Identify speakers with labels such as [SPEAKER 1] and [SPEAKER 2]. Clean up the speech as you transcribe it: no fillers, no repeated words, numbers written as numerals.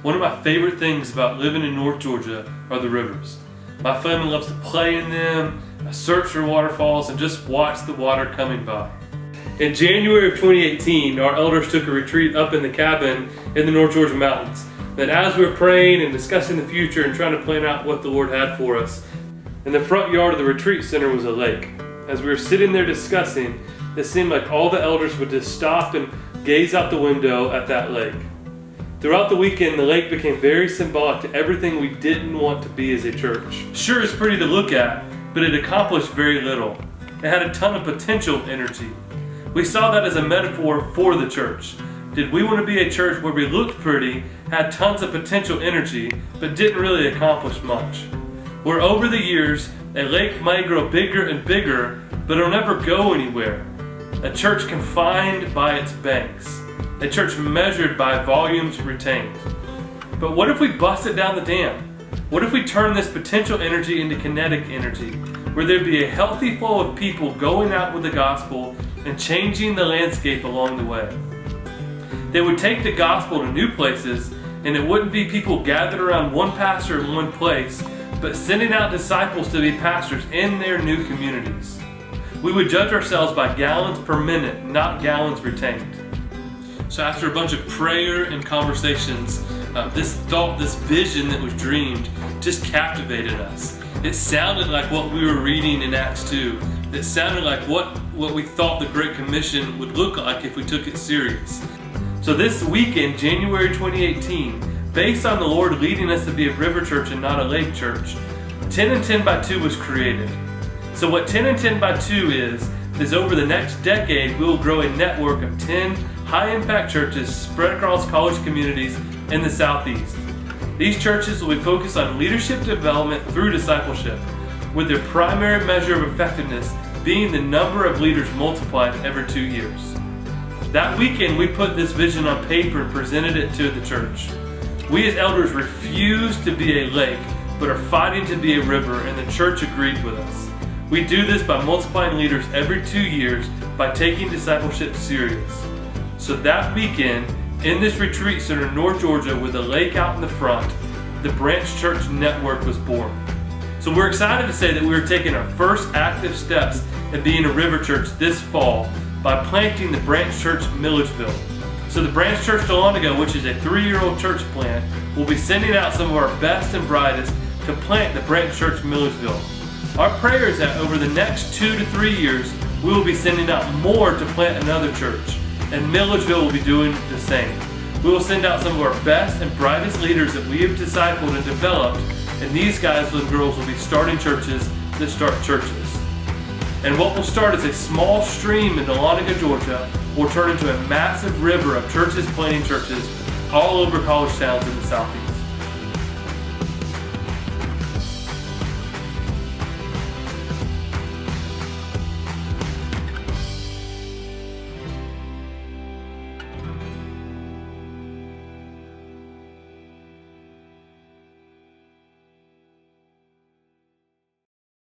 [SPEAKER 1] One of my favorite things about living in North Georgia are the rivers. My family loves to play in them, search for waterfalls, and just watch the water coming by. In January of 2018, our elders took a retreat up in the cabin in the North Georgia mountains. Then as we were praying and discussing the future and trying to plan out what the Lord had for us, in the front yard of the retreat center was a lake. As we were sitting there discussing, it seemed like all the elders would just stop and gaze out the window at that lake. Throughout the weekend, the lake became very symbolic to everything we didn't want to be as a church. Sure, it's pretty to look at, but it accomplished very little. It had a ton of potential energy. We saw that as a metaphor for the church. Did we want to be a church where we looked pretty, had tons of potential energy, but didn't really accomplish much? Where over the years, a lake might grow bigger and bigger, but it'll never go anywhere. A church confined by its banks. A church measured by volumes retained. But what if we busted down the dam? What if we turn this potential energy into kinetic energy, where there'd be a healthy flow of people going out with the gospel and changing the landscape along the way? They would take the gospel to new places, and it wouldn't be people gathered around one pastor in one place, but sending out disciples to be pastors in their new communities. We would judge ourselves by gallons per minute, not gallons retained. So after a bunch of prayer and conversations, this thought, this vision that was dreamed just captivated us. It sounded like what we were reading in Acts 2. It sounded like what we thought the Great Commission would look like if we took it serious. So this weekend, January 2018, based on the Lord leading us to be a river church and not a lake church, 10 and 10 by 2 was created. So what 10 and 10 by 2 is over the next decade, we will grow a network of 10 high-impact churches spread across college communities in the Southeast. These churches will be focused on leadership development through discipleship, with their primary measure of effectiveness being the number of leaders multiplied every 2 years. That weekend, we put this vision on paper and presented it to the church. We as elders refuse to be a lake, but are fighting to be a river, and the church agreed with us. We do this by multiplying leaders every 2 years by taking discipleship serious. So that weekend, in this retreat center in North Georgia with a lake out in the front, the Branch Church Network was born. So we're excited to say that we are taking our first active steps in being a river church this fall by planting the Branch Church Milledgeville. So the Branch Church Dahlonega, which is a 3-year-old church plant, will be sending out some of our best and brightest to plant the Branch Church Milledgeville. Our prayer is that over the next 2 to 3 years, we will be sending out more to plant another church, and Milledgeville will be doing the same. We will send out some of our best and brightest leaders that we have discipled and developed, and these guys and girls will be starting churches that start churches. And what will start as a small stream in Dahlonega, Georgia, will turn into a massive river of churches planting churches all over college towns in the Southeast.